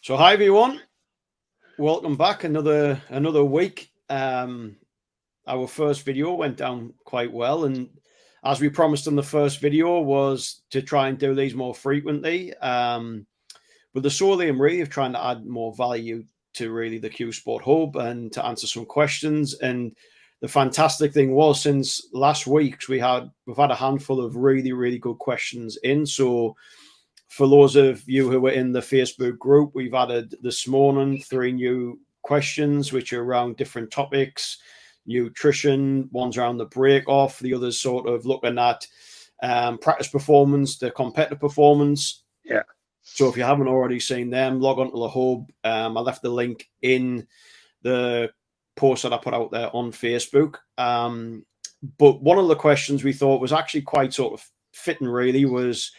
So hi everyone, welcome back. Another week. Our first video went down quite well, and as we promised in the first video, was to try and do these more frequently. With the solely and really of trying to add more value to really the Q Sport Hub and to answer some questions. And the fantastic thing was, since last week we've had a handful of really good questions in. So for those of you who were in the Facebook group, we've added this morning 3 new questions, which are around different topics: nutrition, one's around the break off, the others sort of looking at practice performance, the competitive performance. Yeah. So if you haven't already seen them, log on to the hub. I left the link in the post that I put out there on Facebook. But one of the questions we thought was actually quite sort of fitting, really, was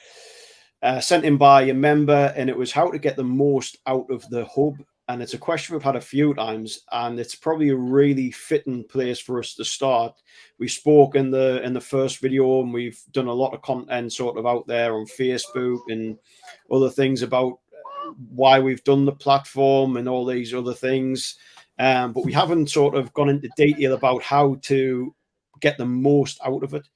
sent in by a member, and it was how to get the most out of the hub. And it's a question we've had a few times, and it's probably a really fitting place for us to start. We spoke in the first video, and we've done a lot of content sort of out there on Facebook and other things about why we've done the platform and all these other things. But we haven't sort of gone into detail about how to get the most out of it.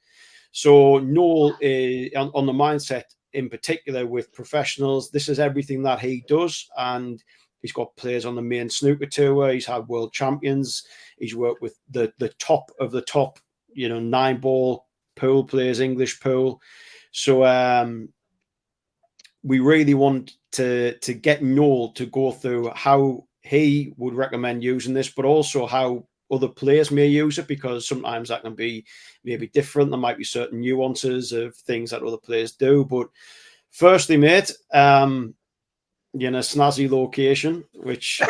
So Noel, on the mindset in particular with professionals, this is everything that he does, and he's got players on the main snooker tour. He's had world champions. He's worked with the top of the top, 9-ball pool players, English pool. So we really want to get Noel to go through how he would recommend using this, but also how other players may use it, because sometimes that can be maybe different. There might be certain nuances of things that other players do. But firstly, mate, snazzy location, which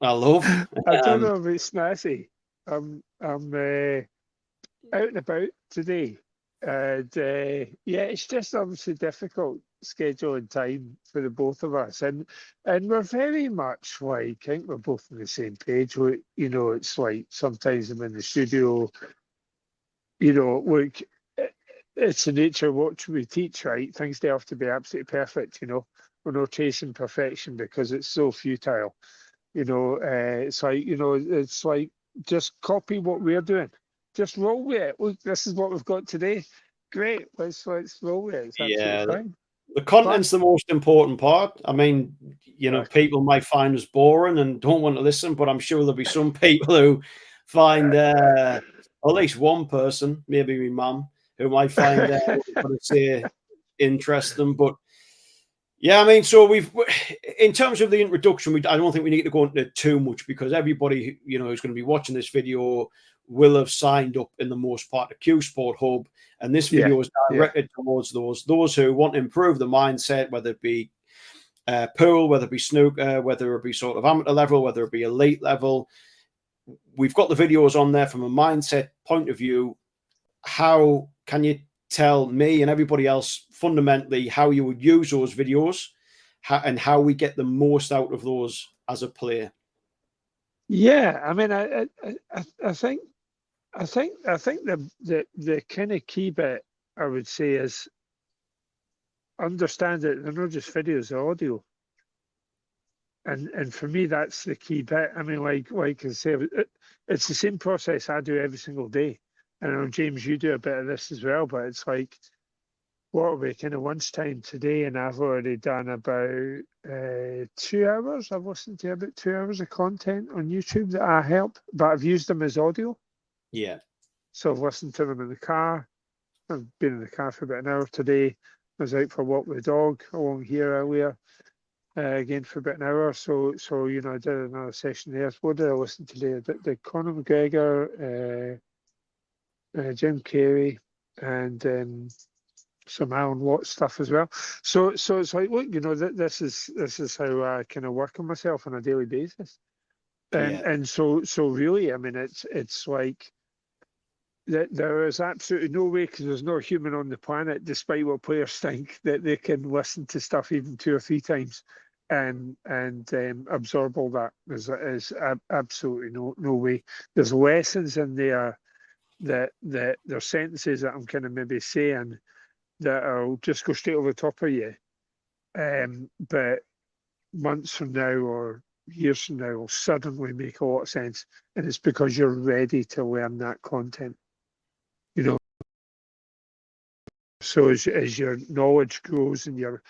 I love. I don't know if it's snazzy. I'm out and about today, and yeah, it's just obviously difficult scheduling time for the both of us, and we're very much like, I think we're both on the same page. It's like sometimes I'm in the studio. Look, it's the nature of what we teach, right? Things do have to be absolutely perfect. We're not chasing perfection because it's so futile. It's like just copy what we're doing. Just roll with it. Look, this is what we've got today. Great. Let's roll with it. It's absolutely fine. The content's the most important part. I mean, people might find us boring and don't want to listen, but I'm sure there'll be some people who find, at least one person, maybe my mum, who might find what I say interesting. But yeah, I mean, so in terms of the introduction, I don't think we need to go into it too much, because everybody, who's going to be watching this video will have signed up in the most part to Q Sport Hub, and this video is directed towards those who want to improve the mindset, whether it be pool, whether it be snooker, whether it be sort of amateur level, whether it be elite level. We've got the videos on there from a mindset point of view. How can you tell me and everybody else fundamentally how you would use those videos, and how we get the most out of those as a player? Yeah, I mean, I think the kind of key bit I would say is understand that they're not just videos, they're audio. And for me, that's the key bit. I mean, like I say, it's the same process I do every single day. And I know, James, you do a bit of this as well, but it's like, what are we, kind of lunchtime today, and I've already done about 2 hours. I've listened to about 2 hours of content on YouTube that I help, but I've used them as audio. Yeah. So I've listened to them in the car. I've been in the car for about an hour today. I was out for a walk with the dog along here earlier, again for about an hour. So I did another session there. What did I listen to today? I did Conor McGregor, Jim Carrey, and some Alan Watts stuff as well. So it's like, look, this is how I kind of work on myself on a daily basis. And so really, I mean, it's like that there is absolutely no way, because there's no human on the planet, despite what players think, that they can listen to stuff even 2 or 3 times and absorb all that. There's absolutely no way. There's lessons in there that there's sentences that I'm kind of maybe saying that will just go straight over the top of you. But months from now or years from now will suddenly make a lot of sense, and it's because you're ready to learn that content. You know, so as your knowledge grows and your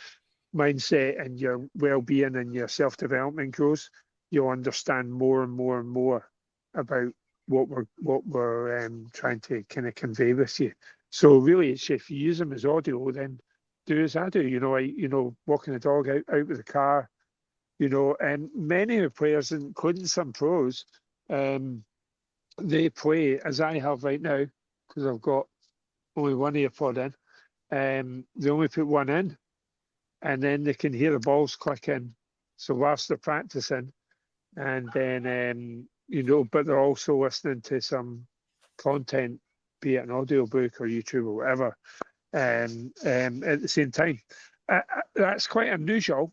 mindset and your well-being and your self-development grows, you'll understand more and more and more about what we're trying to kind of convey with you. So really, it's if you use them as audio, then do as I do. Walking the dog out with the car. And many of the players, including some pros, they play as I have right now because I've got only one earpod in. They only put one in, and then they can hear the balls clicking. So whilst they're practicing, and then but they're also listening to some content, be it an audio book or YouTube or whatever, at the same time. That's quite unusual.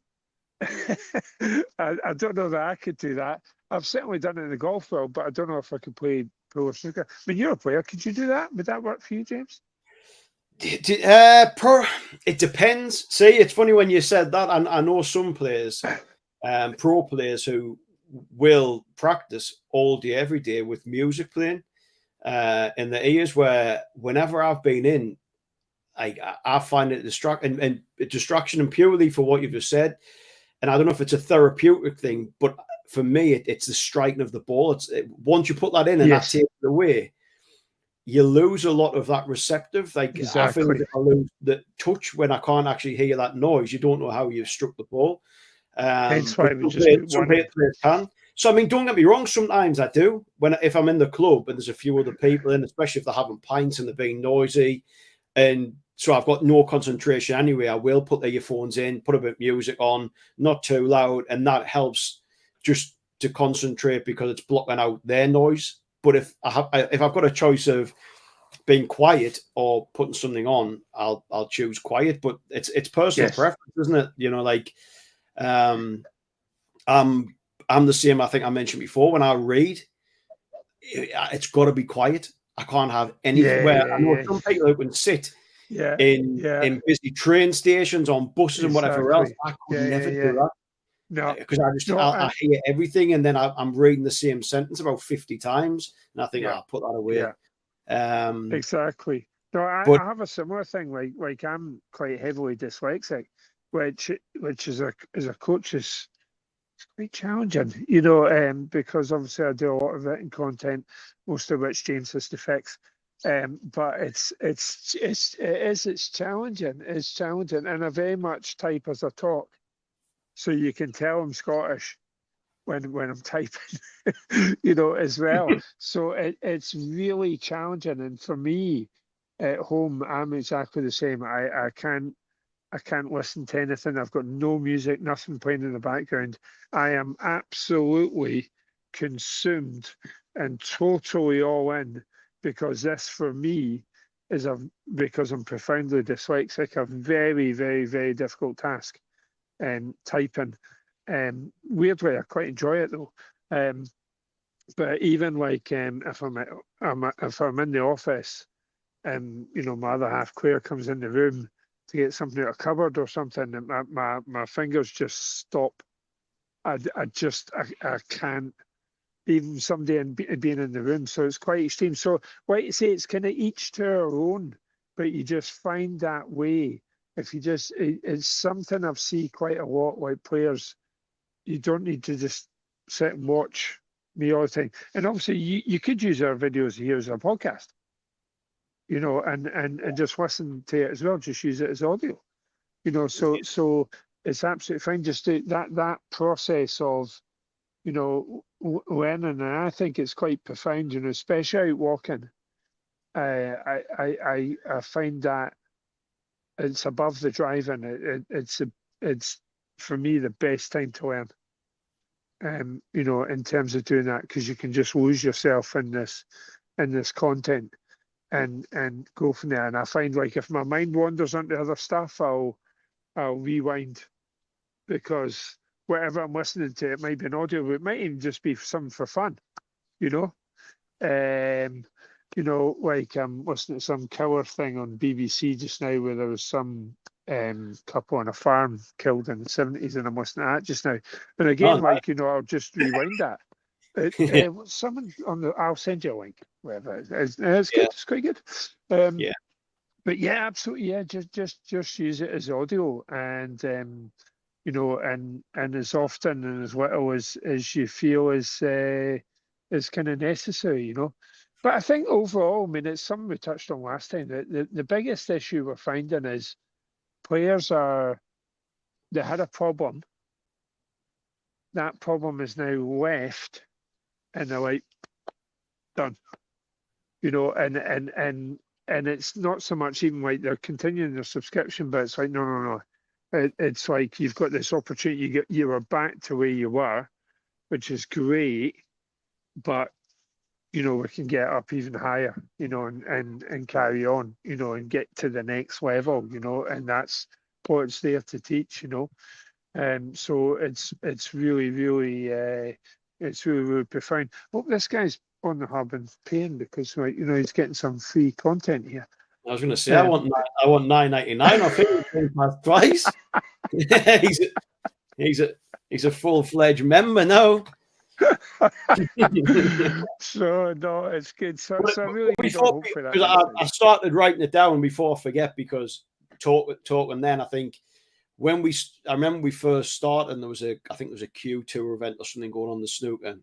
I don't know that I could do that. I've certainly done it in the golf world, but I don't know if I could play pro snooker. I mean, you're a player. Could you do that? Would that work for you, James? It depends. See, it's funny when you said that. I know some players, pro players, who will practice all day, every day with music playing in the ears. Where whenever I've been in, I find it and a distraction, and purely for what you've just said. And I don't know if it's a therapeutic thing, but for me, it's the striking of the ball. Once you put that in and that takes it away, you lose a lot of that receptive. Like Exactly. I feel that I lose the touch when I can't actually hear that noise. You don't know how you've struck the ball. Hence why we just some players can. So I mean, don't get me wrong. Sometimes I do if I'm in the club and there's a few other people in, especially if they're having pints and they're being noisy, and so I've got no concentration anyway. I will put the earphones in, put a bit of music on, not too loud, and that helps just to concentrate because it's blocking out their noise. But if I've got a choice of being quiet or putting something on, I'll choose quiet. But it's personal preference, isn't it? I'm the same. I think I mentioned before, when I read, it's got to be quiet. I can't have anything. I know some people who can sit in busy train stations, on buses, and whatever else. I could never do that. No, because I hear everything, and then I'm reading the same sentence about 50 times, and I think I'll put that away. Exactly. No, I have a similar thing. Like I'm quite heavily dyslexic, which is a coach is quite challenging, because obviously I do a lot of it in content, most of which James has to fix. But it's challenging. It's challenging, and I very much type as I talk, so you can tell I'm Scottish when I'm typing, as well. So it's really challenging, and for me at home, I'm exactly the same. I can't listen to anything. I've got no music, nothing playing in the background. I am absolutely consumed and totally all in, because this for me because I'm profoundly dyslexic, a very, very, very difficult task. Typing. Weirdly, I quite enjoy it though. But even like if I'm in the office, my other half Claire comes in the room to get something out of a cupboard or something, and my fingers just stop. I can't, even somebody being in the room. So it's quite extreme. So what you say, it's kind of each to our own, but you just find that way. If you just, it's something I've seen quite a lot, like players, you don't need to just sit and watch me all the time. And obviously you could use our videos here as a podcast, and just listen to it as well, just use it as audio, so it's absolutely fine. Just do that process of, learning, and I think it's quite profound, especially out walking. I find that it's above the driving. It's for me the best time to learn. In terms of doing that, because you can just lose yourself in this content and go from there. And I find, like, if my mind wanders onto other stuff, I'll rewind, because whatever I'm listening to, it might be an audio, but it might even just be something for fun, like I'm listening to some killer thing on BBC just now where there was some couple on a farm killed in the 70s, and I'm listening to that just now. And again, Oh, I'll just rewind that. Someone I'll send you a link. Whatever. It's good. It's quite good. Yeah. But yeah, absolutely. Yeah, just use it as audio, and and as often and as little as you feel is kind of necessary. But I think overall, I mean, it's something we touched on last time. The biggest issue we're finding is players they had a problem. That problem is now left, and they're like done. And it's not so much even like they're continuing their subscription, but it's like no. It's like you've got this opportunity. You are back to where you were, which is great, but we can get up even higher, and carry on, and get to the next level, and that's what it's there to teach, so it's really, really, it's really, really profound. Hope this guy's on the hub and paying, because he's getting some free content here. I was going to say, I want $9.99. I think twice. he's a full-fledged member now. So no, it's good. So I really hope for that. Because I started writing it down before I forget, because talking then, I think I remember we first started, and I think there was a Q tour event or something going on the snooker,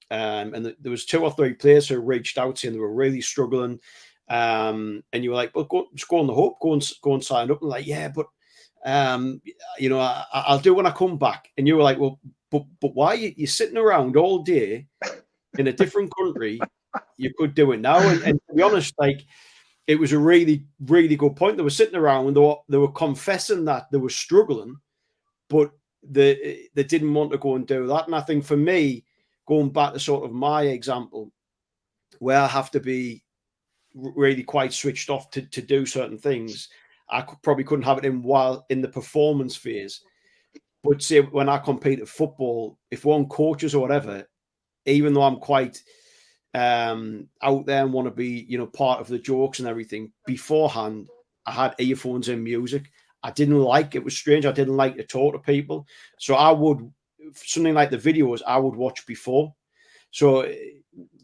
and there was 2 or 3 players who reached out to you and they were really struggling, and you were like, well, just go on the hope, go and sign up, and like, yeah, but I'll do when I come back. And you were like, well, but why you're sitting around all day in a different country? You could do it now. And to be honest, like, it was a really, really good point. They were sitting around and they were confessing that they were struggling, but they didn't want to go and do that. And I think for me, going back to sort of my example, where I have to be really quite switched off to do certain things, I probably couldn't have it while in the performance phase. But say when I compete at football, if one coaches or whatever, even though I'm quite out there and want to be, part of the jokes and everything, beforehand, I had earphones in music. I didn't like it. Was strange. I didn't like to talk to people. So I would, something like the videos, I would watch before. So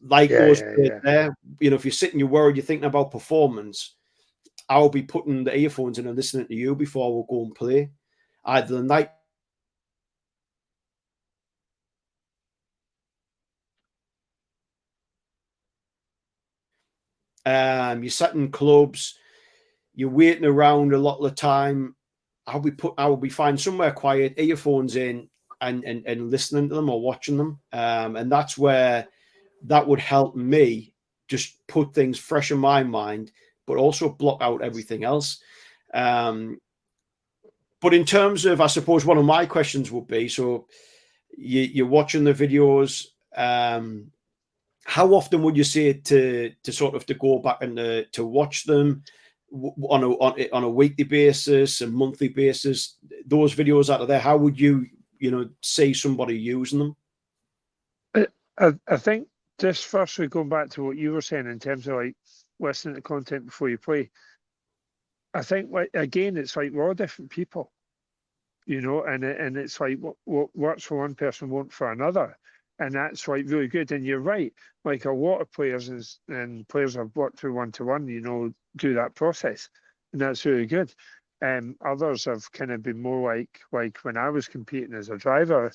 like those there, if you're sitting, you're worried, you're thinking about performance, I'll be putting the earphones in and listening to you before we'll go and play. Either the night you're sat in clubs, you're waiting around a lot of the time. I will be finding somewhere quiet, earphones in, and listening to them or watching them. And that's where that would help me just put things fresh in my mind, but also block out everything else. But in terms of, I suppose one of my questions would be, so you're watching the videos, how often would you say to sort of to go back and to watch them on a weekly basis, a monthly basis? Those videos out of there, how would you see somebody using them? I think just firstly going back to what you were saying in terms of like listening to content before you play, I think again it's like we're all different people, and it's like what works for one person won't for another. And that's like really good. And you're right, like a lot of players and players I've worked with one-to-one, do that process. And that's really good. Others have kind of been more like when I was competing as a driver,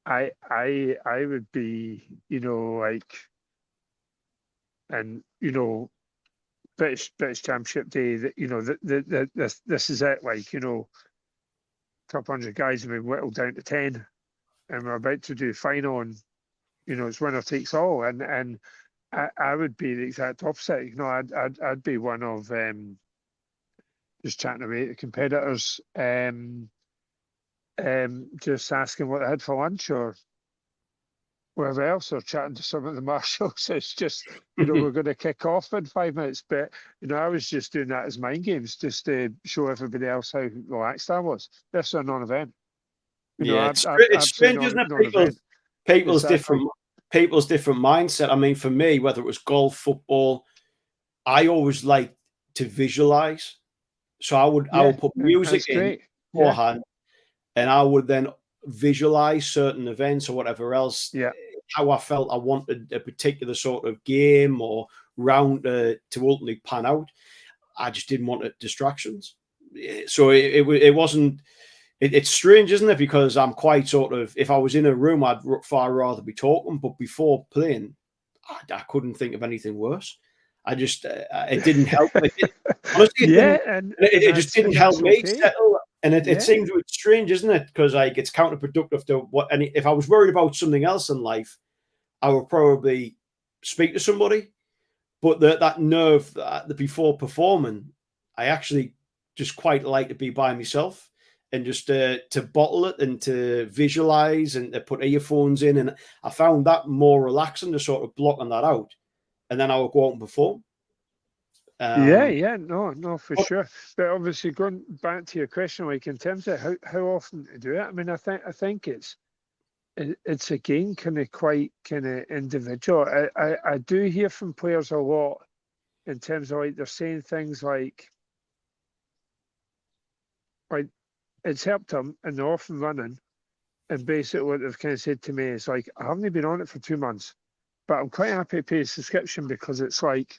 I would be, and British Championship Day, that this is it, like, a couple hundred guys have been whittled down to 10. And we're about to do final, and it's winner takes all. And I would be the exact opposite. I'd be one of just chatting away to competitors, just asking what they had for lunch or whatever else, or chatting to some of the marshals. It's just we're going to kick off in 5 minutes. But I was just doing that as mind games, just to show everybody else how relaxed I was. This is a non-event. It's strange, isn't it? People's different mindset. I mean, for me, whether it was golf, football, I always like to visualize. So I would put music that's in great. Yeah, beforehand, and I would then visualize certain events or whatever else, yeah, how I felt I wanted a particular sort of game or round to ultimately pan out. I just didn't want distractions. So it wasn't. It's strange, isn't it? Because I'm quite sort of. If I was in a room, I'd far rather be talking. But before playing, I couldn't think of anything worse. I just it didn't help. Honestly, it yeah, didn't. and It just didn't help that's me okay. settle. And it Yeah, seems strange, isn't it? Because like it's counterproductive to what. And if I was worried about something else in life, I would probably speak to somebody. But that nerve that before performing, I actually just quite like to be by myself and just to bottle it and to visualize and to put earphones in. And I found that more relaxing to sort of blocking that out. And then I would go out and perform. yeah, no, for But sure. But obviously, going back to your question, like in terms of how often to do it, I mean, I think it's again kind of quite kind of individual. I do hear from players a lot in terms of like they're saying things like it's helped them and they're off and running. And basically, what they've kind of said to me is like, I haven't been on it for 2 months, but I'm quite happy to pay a subscription because it's like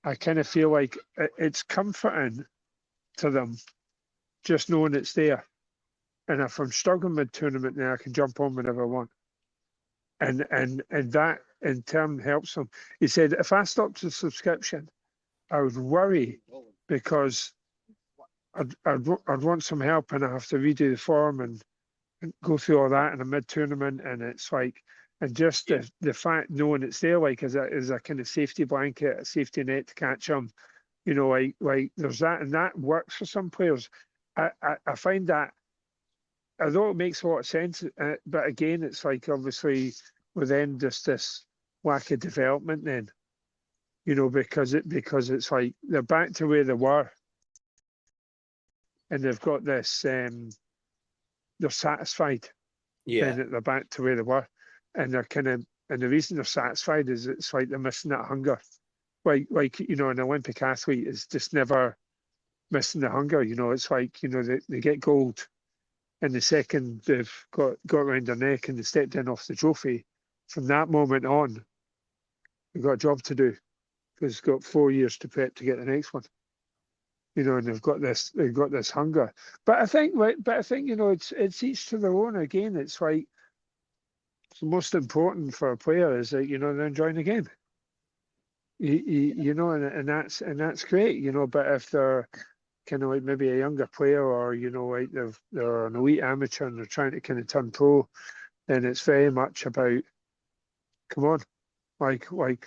I kind of feel like it's comforting to them just knowing it's there. And if I'm struggling with tournament now, I can jump on whenever I want. And that in turn helps them. He said if I stopped the subscription, I would worry because I'd want some help and I have to redo the form and go through all that in a mid tournament. And it's like, and just the fact knowing it's there, like as a kind of safety blanket, a safety net to catch them, like there's that, and that works for some players. I find that although it makes a lot of sense, but again, it's like obviously with then just this lack of development then, because it's like they're back to where they were and they've got this they're satisfied yeah, then that they're back to where they were and they're kind of, and the reason they're satisfied is it's like they're missing that hunger, like an Olympic athlete is just never missing the hunger. It's like they get gold and the second they've got around their neck and they stepped in off the trophy, from that moment on, they've got a job to do because they've got 4 years to prep to get the next one. And they've got this hunger. But I think, it's each to their own. Again, it's like the most important for a player is that they're enjoying the game. And that's great. But if they're kind of like maybe a younger player or like they're an elite amateur and they're trying to kind of turn pro, then it's very much about, come on, like what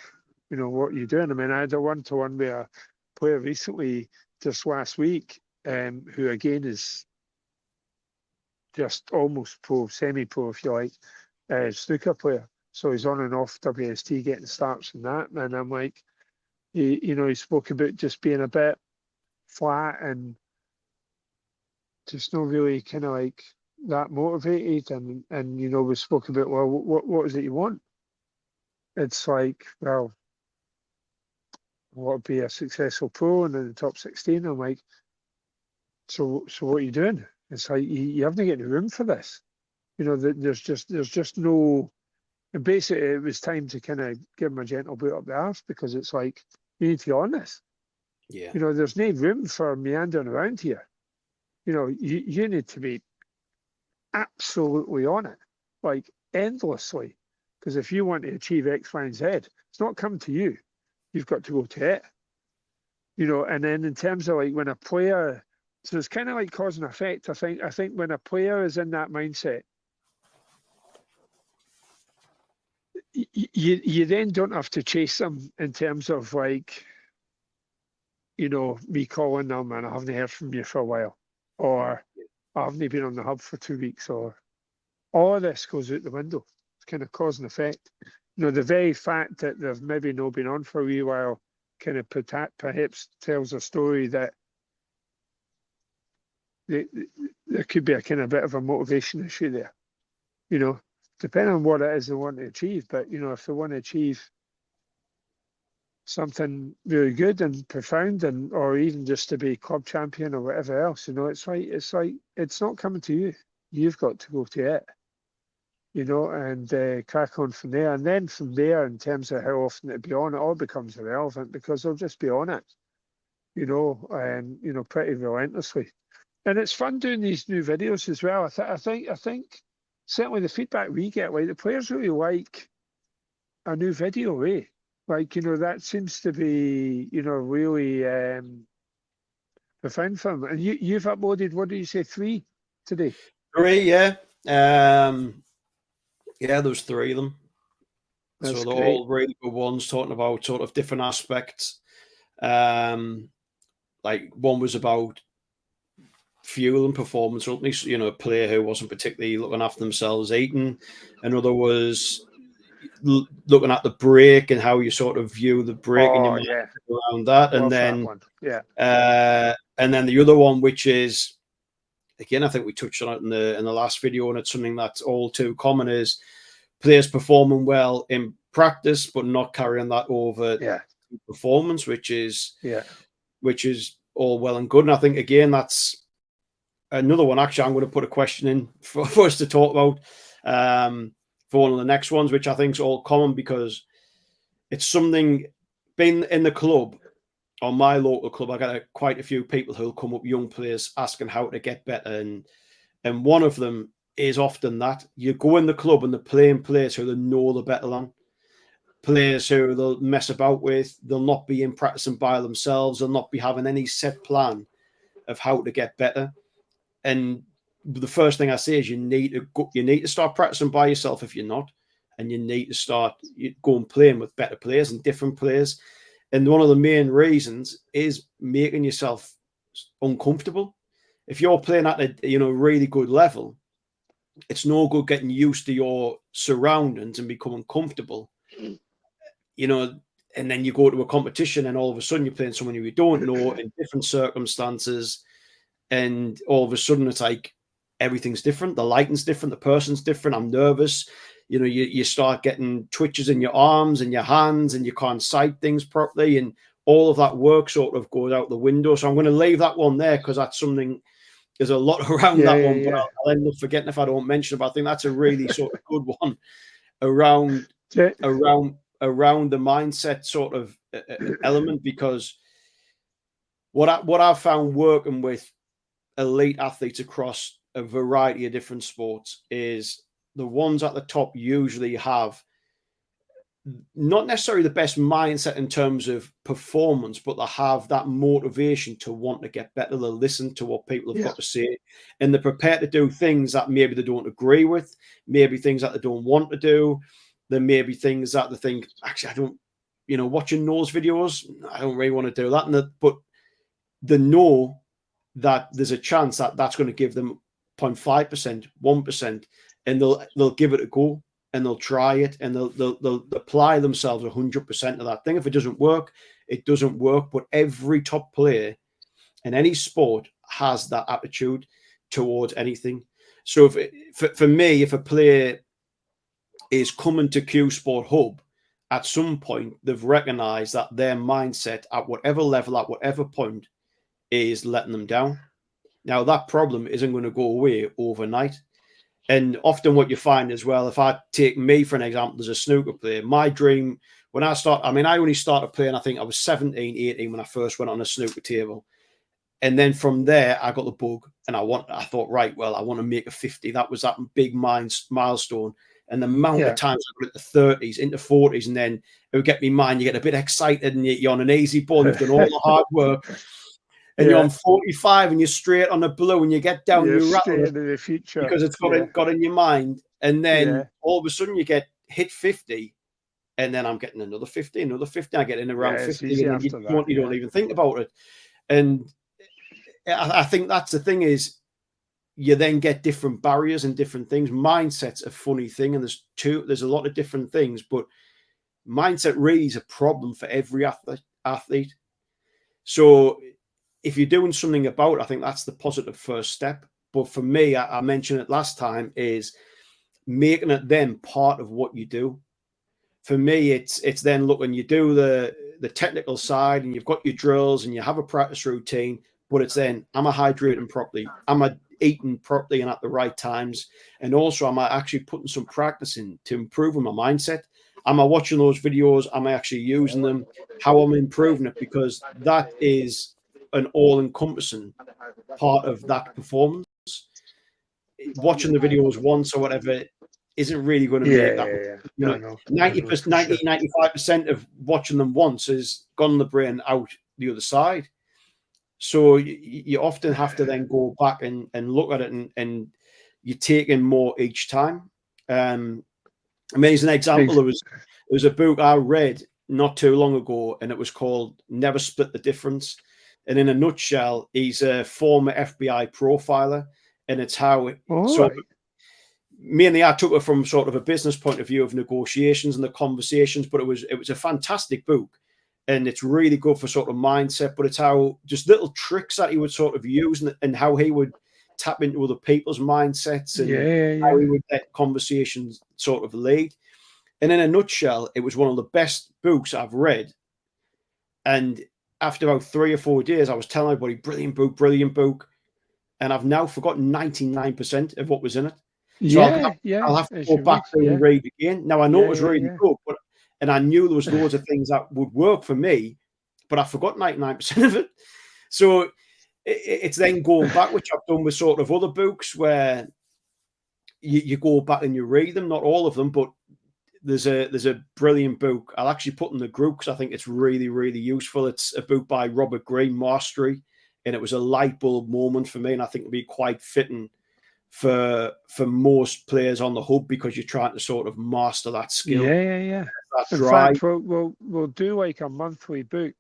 you're doing. I mean, I had a one-to-one with a player recently just last week, who again is just almost pro, semi-pro if you like, snooker player. So he's on and off WST getting starts and that, and I'm like, he spoke about just being a bit flat and just not really kind of like that motivated, and we spoke about, well, what is it you want? It's like, well, what would be a successful pro and in the top 16? I'm like, so what are you doing? It's like you haven't got any room for this. There's just no. And basically, it was time to kind of give him a gentle boot up the arse because it's like you need to get on this. yeah, There's no room for meandering around here. You need to be absolutely on it, like endlessly, because if you want to achieve X, Y, and Z, it's not come to you. You've got to go to it. And then in terms of like when a player, so it's kind of like cause and effect. I think when a player is in that mindset, you then don't have to chase them in terms of like, me calling them and I haven't heard from you for a while, or I haven't been on the hub for 2 weeks, or all of this goes out the window. It's kind of cause and effect. The very fact that they've maybe not been on for a wee while kind of perhaps tells a story that there could be a kind of bit of a motivation issue there, depending on what it is they want to achieve. But, if they want to achieve something really good and profound, and or even just to be club champion or whatever else. It's not coming to you. You've got to go to it, and crack on from there. And then from there, in terms of how often it'll be on, it all becomes irrelevant because they'll just be on it, pretty relentlessly. And it's fun doing these new videos as well. I think certainly the feedback we get, like the players really like a new video, eh? Like, that seems to be, really profound for them. And you've uploaded, what did you say, 3 today? 3, yeah. Yeah, there's 3 of them. That's so they're great. all really good ones, talking about sort of different aspects. Like one was about fuel and performance, a player who wasn't particularly looking after themselves eating. Another was looking at the break and how you sort of view the break in your mind around that. Love and then that one. Yeah. And then the other one, which is, again, I think we touched on it in the last video, and it's something that's all too common, is players performing well in practice but not carrying that over performance, which is all well and good. And I think, again, that's another one. Actually, I'm going to put a question in for us to talk about for one of the next ones, which I think is all common, because it's something, being in the club, on my local club, I got quite a few people who'll come up, young players, asking how to get better. And one of them is often that you go in the club and they're playing players who they know the better than, players who they'll mess about with. They'll not be in practicing by themselves. They'll not be having any set plan of how to get better. And the first thing I say is you need to start practicing by yourself if you're not, and you need to start going playing with better players and different players. And one of the main reasons is making yourself uncomfortable. If you're playing at a really good level, it's no good getting used to your surroundings and becoming comfortable. And then you go to a competition and all of a sudden you're playing someone who you don't know in different circumstances, and all of a sudden it's like everything's different. The lighting's different. The person's different. I'm nervous. You start getting twitches in your arms and your hands, and you can't sight things properly, and all of that work sort of goes out the window. So I'm going to leave that one there, because that's something, there's a lot around that one, but I'll end up forgetting if I don't mention it. But I think that's a really sort of good one around the mindset sort of element, because what I've found working with elite athletes across a variety of different sports is the ones at the top usually have not necessarily the best mindset in terms of performance, but they have that motivation to want to get better. They listen to what people have got to say, and they're prepared to do things that maybe they don't agree with, maybe things that they don't want to do. There may be things that they think, actually, I don't, watching those videos, I don't really want to do that. But they know that there's a chance that that's going to give them 0.5%, 1%, and they'll give it a go, and they'll try it, and they'll apply themselves 100% of that thing. If it doesn't work, it doesn't work. But every top player in any sport has that attitude towards anything. So for me, if a player is coming to Q Sport Hub, at some point they've recognized that their mindset at whatever level, at whatever point, is letting them down. Now, that problem isn't going to go away overnight. And often what you find as well, if I take me for an example as a snooker player, my dream when I only started playing, I think I was 17, 18 when I first went on a snooker table. And then from there, I got the bug, and I thought, right, well, I want to make a 50. That was that big milestone. And the amount of times I got into 30s, into 40s, and then it would get me mind. You get a bit excited, and you're on an easy ball. You've done all the hard work. And you're on 45 and you're straight on the blue, and you get down, you rattle into the future because it's got in your mind. And then all of a sudden you get hit 50, and then I'm getting another 50, another 50. I get in around 50, and you don't even think about it. And I think that's the thing, is you then get different barriers and different things. Mindset's a funny thing, and there's a lot of different things, but mindset really is a problem for every athlete. So if you're doing something about it, I think that's the positive first step. But for me, I mentioned it last time, is making it then part of what you do. For me, it's then looking, you do the the technical side, and you've got your drills and you have a practice routine, but it's then, am I hydrating properly? Am I eating properly and at the right times? And also, am I actually putting some practice in to improve my mindset? Am I watching those videos? Am I actually using them? How am I improving it? Because that is an all-encompassing part of that performance. Watching the videos once or whatever isn't really going to make that. You know, 90%, 95% of watching them once has gone the brain out the other side. So you often have to then go back and look at it, and you're taking more each time. I mean, as an example, there was a book I read not too long ago, and it was called Never Split the Difference. And in a nutshell, he's a former FBI profiler, and it's how it mainly I took it from sort of a business point of view of negotiations and the conversations, but it was a fantastic book, and it's really good for sort of mindset. But it's how just little tricks that he would sort of use, and how he would tap into other people's mindsets, and how he would let conversations sort of lead. And in a nutshell, it was one of the best books I've read. And after about 3 or 4 days, I was telling everybody, brilliant book. And I've now forgotten 99% of what was in it. So I'll have to go back and read again. Now, I know it was really good, and I knew there was loads of things that would work for me, but I forgot 99% of it. So it's then going back, which I've done with sort of other books, where you go back and you read them, not all of them, but there's a brilliant book I'll actually put in the group because I think it's really, really useful. It's a book by Robert Greene, Mastery, and it was a light bulb moment for me, and I think it'd be quite fitting for most players on the hub, because you're trying to sort of master that skill. That drive. In fact, we'll do like a monthly book.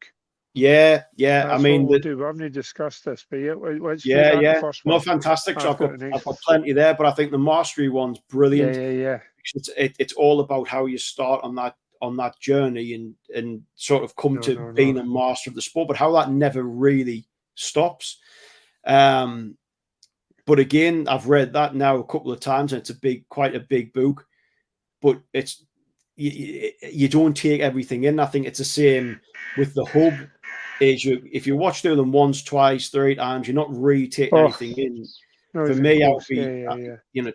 Yeah. That's I mean, we'll do. We haven't discussed this, but let's the first one. No, fantastic. So I've got plenty there, but I think the Mastery one's brilliant. Yeah. It's all about how you start on that journey and sort of come to being a master of the sport, but how that never really stops. But again, I've read that now a couple of times, and it's quite a big book. But it's you don't take everything in. I think it's the same with the hub. If you watch through them once, twice, 3 times, you're not really taking anything in. For me, I'll be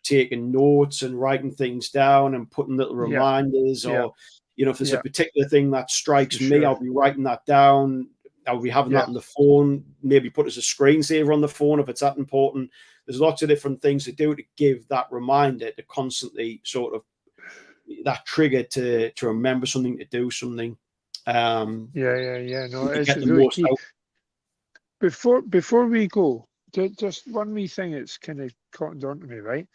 taking notes and writing things down and putting little reminders, or if there's a particular thing that strikes me, I'll be writing that down. I'll be having that on the phone, maybe put as a screensaver on the phone if it's that important. There's lots of different things to do to give that reminder, to constantly sort of that trigger to remember something, to do something. No, it's really key. Before we go, just one wee thing that's kind of cottoned onto me, right?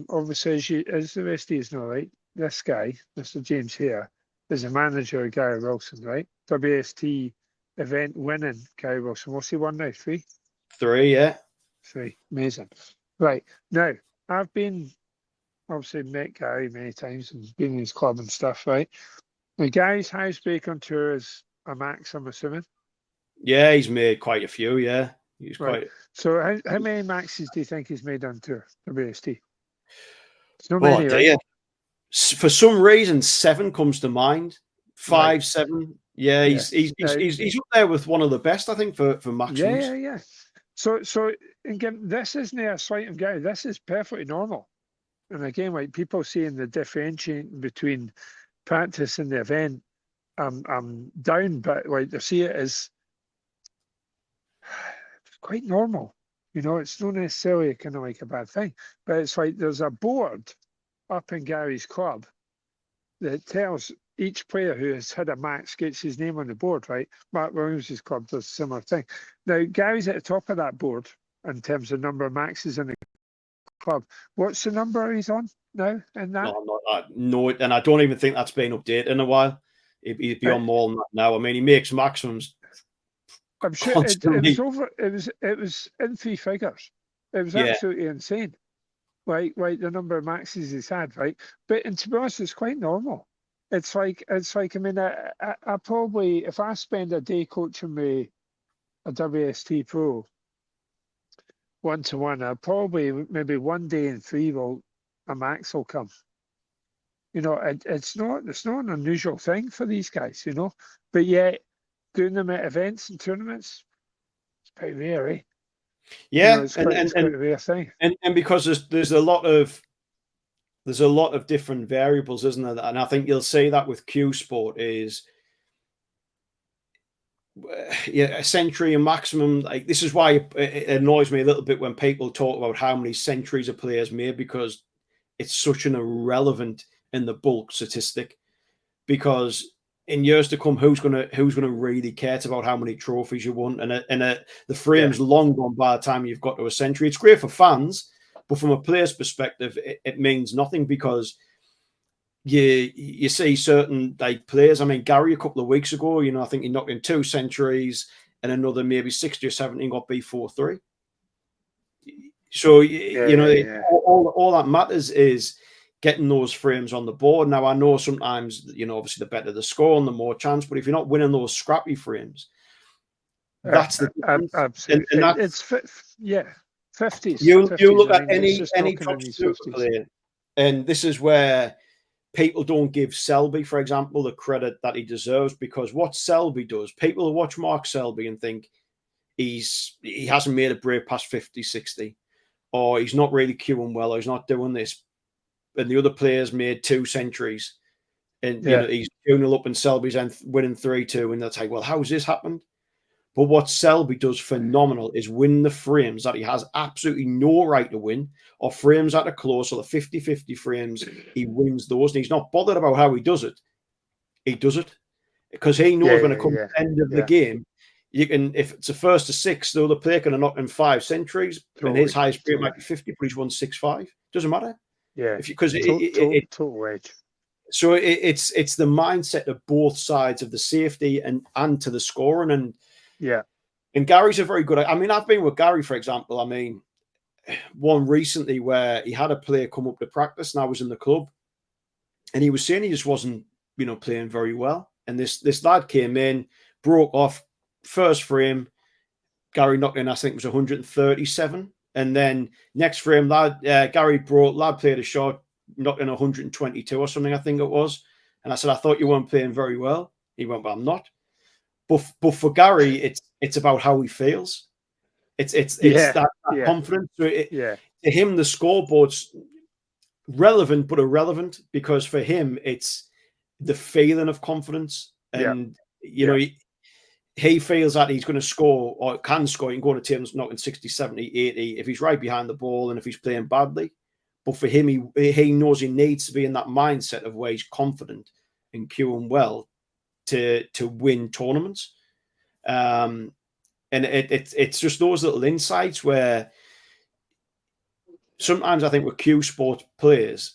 Obviously, as the rest of you know, right, this guy, Mr. James here, is a manager of Gary Wilson, right? WST event winning Gary Wilson. What's he won now? 3? 3, yeah. 3. Amazing. Right. Now, I've obviously met Gary many times and been in his club and stuff, right? The Gary's Housebreaker tour is a max, I'm assuming. Yeah, he's made quite a few, yeah. He's quite. So how many maxes do you think he's made on tour, WST? So many, right? Yeah. For some reason, 7 comes to mind. 5, 7. Yeah, he's up there with one of the best, I think, for maxims. Yeah. So again, this isn't a slight of Gary. This is perfectly normal. And again, like people saying the differentiating between practice and the event, I'm down, but like they see it as quite normal. It's not necessarily kind of like a bad thing, but it's like there's a board up in Gary's club that tells each player who has had a max gets his name on the board, right? Mark Williams' club does a similar thing. Now, Gary's at the top of that board in terms of number of maxes in the club. What's the number he's on now in that? No, and I don't even think that's been updated in a while. He'd be on more than that now. I mean, he makes maximums. I'm sure it was in 3 figures. It was absolutely insane. Like the number of maxes he's had, right? But and to be honest, it's quite normal. It's like I mean, I probably, if I spend a day coaching with a WST pro 1-to-1, I probably maybe one day in 3 a max will come. You know, it's not an unusual thing for these guys, you know. But yet, doing them at events and tournaments, it's pretty rare, eh? You know, Yeah, it's quite a rare thing. and because there's a lot of different variables, isn't there? And I think you'll see that with Q Sport is, yeah, a century and maximum. Like, this is why it annoys me a little bit when people talk about how many centuries a player's made, because it's such an irrelevant in the bulk statistic. Because in years to come, who's gonna really care about how many trophies you won? And the frame's long gone by the time you've got to a century. It's great for fans, but from a player's perspective, it means nothing, because you see certain like players. I mean, Gary a couple of weeks ago, you know, I think he knocked in 2 centuries and another maybe 60 or 70 got B43. So you know, all that matters is getting those frames on the board. Now, I know sometimes, you know, obviously the better the score and the more chance, but if you're not winning those scrappy frames, that's the difference. Absolutely. And that's, it's 50s. you look at any top super player, and this is where people don't give Selby, for example, the credit that he deserves, because what Selby does, people watch Mark Selby and think he hasn't made a break past 50, 60, or he's not really queuing well, or he's not doing this. And the other players made 2 centuries, and you know, he's tuning up and Selby's winning 3-2, and they'll say, well, how's this happened? But what Selby does phenomenal is win the frames that he has absolutely no right to win, or frames that are close, or the 50-50 frames, he wins those, and he's not bothered about how he does it. He does it because he knows when it comes to the end of the game, you can, if it's a first to 6, the other player can knock in 5 centuries, and his highest rate might be 50, but he's won 6-5. Doesn't matter. Yeah, because total edge. So it's the mindset of both sides of the safety and to the scoring, and Gary's a very good. I mean, I've been with Gary, for example. I mean, one recently where he had a player come up to practice, and I was in the club, and he was saying he just wasn't, you know, playing very well. And this lad came in, broke off first frame. Gary knocked in, I think it was 137. And then next frame, Gary brought, lad played a shot, knocked in 122 or something, I think it was. And I said, I thought you weren't playing very well. He went, well, I'm not. But for Gary, it's about how he feels. It's that confidence. So to him, the scoreboard's relevant but irrelevant, because for him, it's the feeling of confidence. And, you know, he feels that he's going to score or can score. He can go to teams knocking 60, 70, 80 if he's right behind the ball and if he's playing badly. But for him, he knows he needs to be in that mindset of where he's confident and queuing well to win tournaments. And it's just those little insights where sometimes I think with Q Sport players,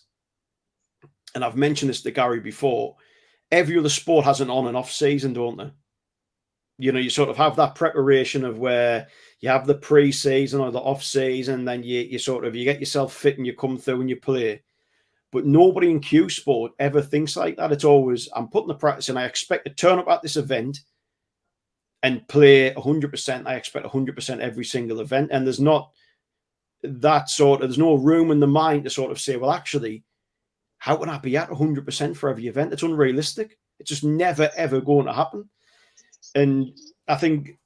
and I've mentioned this to Gary before, every other sport has an on and off season, don't they? You know, you sort of have that preparation of where you have the pre-season or the off-season, then you get yourself fit and you come through and you play. But nobody in Q Sport ever thinks like that. It's always, I'm putting the practice in. I expect to turn up at this event and play 100%. I expect 100% every single event. And there's not that there's no room in the mind to sort of say, well, actually, how can I be at 100% for every event? It's unrealistic. It's just never, ever going to happen. And I think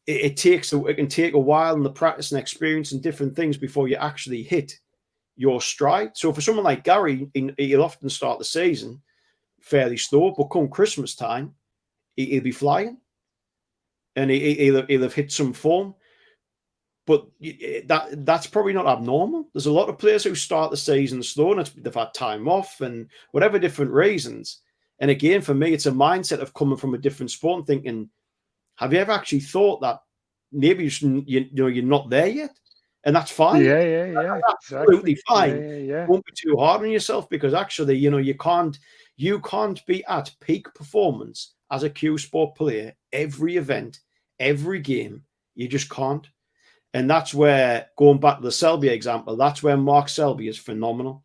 it can take a while in the practice and experience and different things before you actually hit your stride. So for someone like Gary, he'll often start the season fairly slow, but come Christmas time, he'll be flying, and he'll have hit some form. But that's probably not abnormal. There's a lot of players who start the season slow, and they've had time off and whatever different reasons. And again, for me, it's a mindset of coming from a different sport and thinking, have you ever actually thought that maybe you're not there yet? And that's fine. That's absolutely fine. Don't be too hard on yourself, because actually, you know, you can't be at peak performance as a Q Sport player every event, every game. You just can't. And that's where, going back to the Selby example, that's where Mark Selby is phenomenal,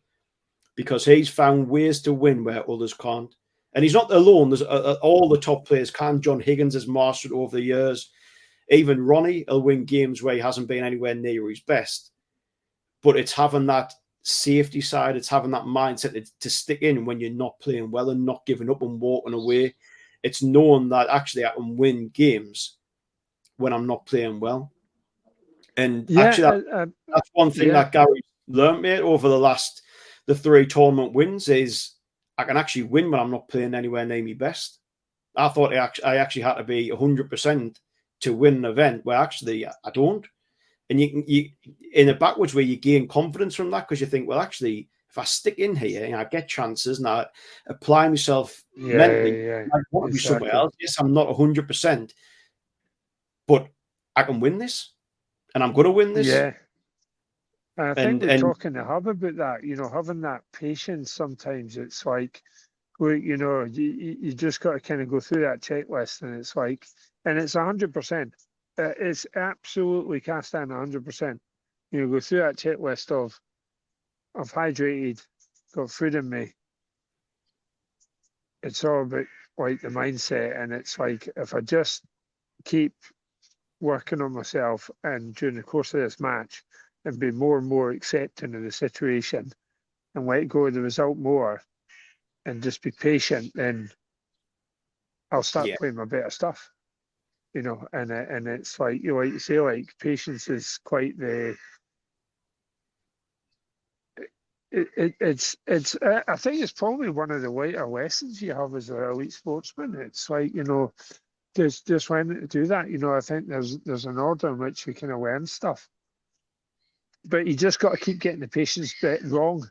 because he's found ways to win where others can't. And he's not alone. There's all the top players can. John Higgins has mastered over the years. Even Ronnie will win games where he hasn't been anywhere near his best. But it's having that safety side. It's having that mindset to stick in when you're not playing well and not giving up and walking away. It's knowing that actually I can win games when I'm not playing well. And actually, that's one thing that Gary learned, mate, over the 3 tournament wins is I can actually win when I'm not playing anywhere near my best. I thought I actually had to be 100% to win an event, where actually I don't. And you in a backwards way, you gain confidence from that, because you think, well, actually, if I stick in here and I get chances and I apply myself mentally, I want to be somewhere else. Yes, I'm not 100%, but I can win this, and I'm going to win this. Yeah. I think we're talking to Hub about that, having that patience. Sometimes it's like, you just got to kind of go through that checklist, and it's like, and it's 100%. It's absolutely cast in 100%. Go through that checklist of hydrated, got food in me. It's all about like the mindset, and it's like, if I just keep working on myself and during the course of this match and be more and more accepting of the situation and let go of the result more and just be patient, then I'll start playing my better stuff, and it's like, like you say, like, patience is quite the, it's I think it's probably one of the lighter lessons you have as an elite sportsman. It's like, just learning to do that. I think there's an order in which we kind of learn stuff, but you just got to keep getting the patience bit wrong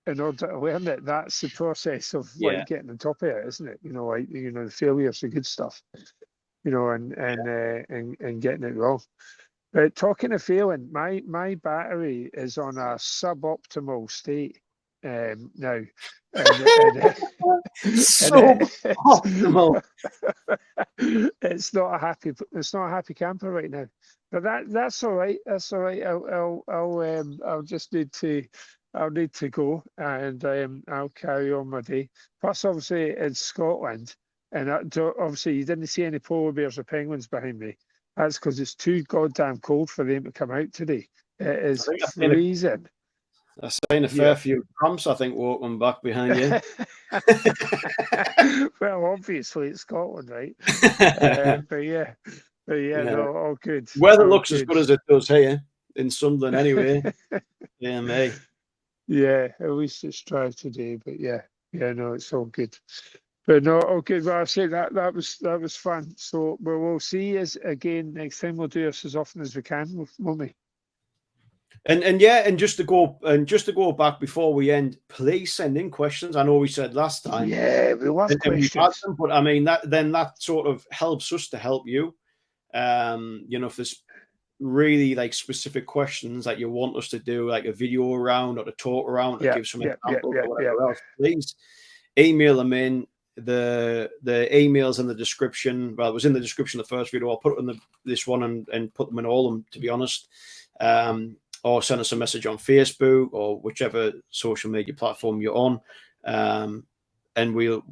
in order to learn it. That's the process of like getting on top of it, isn't it? The failure's the good stuff, and getting it wrong. But talking of failing, my battery is on a suboptimal state now. Optimal. It's not a happy camper right now. But that's all right. That's all right. I'll just need to go, and I'll carry on my day. Plus, obviously, it's Scotland, and obviously you didn't see any polar bears or penguins behind me. That's because it's too goddamn cold for them to come out today. It is freezing. I've seen a fair few cramps, I think, walking back behind you. Well, obviously it's Scotland, right? But yeah, no, all good. Weather looks as good as it does here in Sunderland, anyway. Mate. Yeah, at least it's dry today. But yeah, no, it's all good. But no, okay. Well, I say that was fun. So we'll see you again next time. We'll do this as often as we can, won't we? And just to go back before we end, please send in questions. I know we said last time. Yeah, we love questions. But I mean, that sort of helps us to help you. If there's really like specific questions that you want us to do, like a video around or to talk around, or give some examples or whatever else, please email them in. The emails in the description. Well, it was in the description of the first video. I'll put it in this one and put them in all of them, to be honest. Or send us a message on Facebook or whichever social media platform you're on, and we'll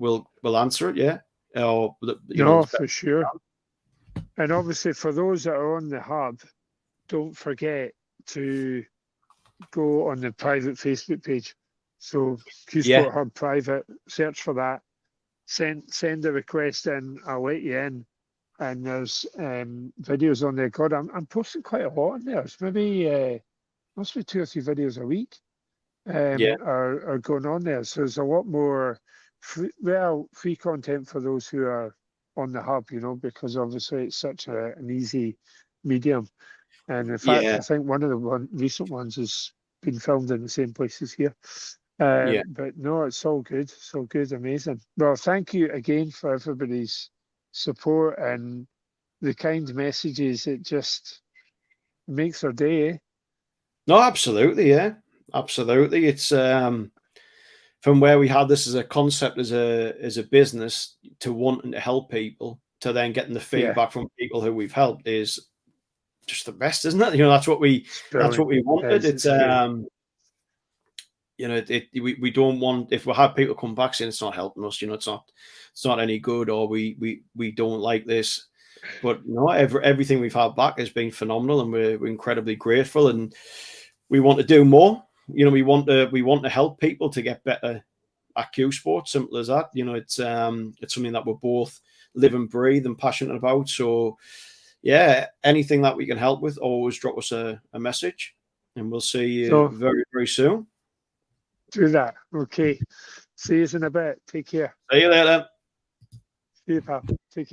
answer it. Yeah, or for sure. And obviously, for those that are on the hub, don't forget to go on the private Facebook page. So Q-Sport Hub private, search for that. Send a request in. I'll let you in. And there's videos on there. God, I'm posting quite a lot on there. It's maybe must be 2 or 3 videos a week are going on there. So there's a lot more free content for those who are on the hub, because obviously it's such an easy medium. And in fact, I think one of the recent ones has been filmed in the same places here. But no, it's all good. It's all good. Amazing. Well, thank you again for everybody's support and the kind messages. It just makes our day. Eh? No, absolutely. Yeah, absolutely. It's from where we had this as a concept, as a business, to wanting to help people, to then getting the feedback from people who we've helped is just the best, isn't it? That's what we wanted. It's we don't want, if we have people come back saying it's not helping us, it's not any good, or we don't like this. But no, everything we've had back has been phenomenal, and we're incredibly grateful, and we want to do more. you know, we want to help people to get better at Q Sport. Simple as that. You know, it's something that we're both live and breathe and passionate about. So yeah, anything that we can help with, always drop us a message, and we'll see you So very, very soon. do that. Okay. See you in a bit. Take care. See you later. See you, pal. Take care.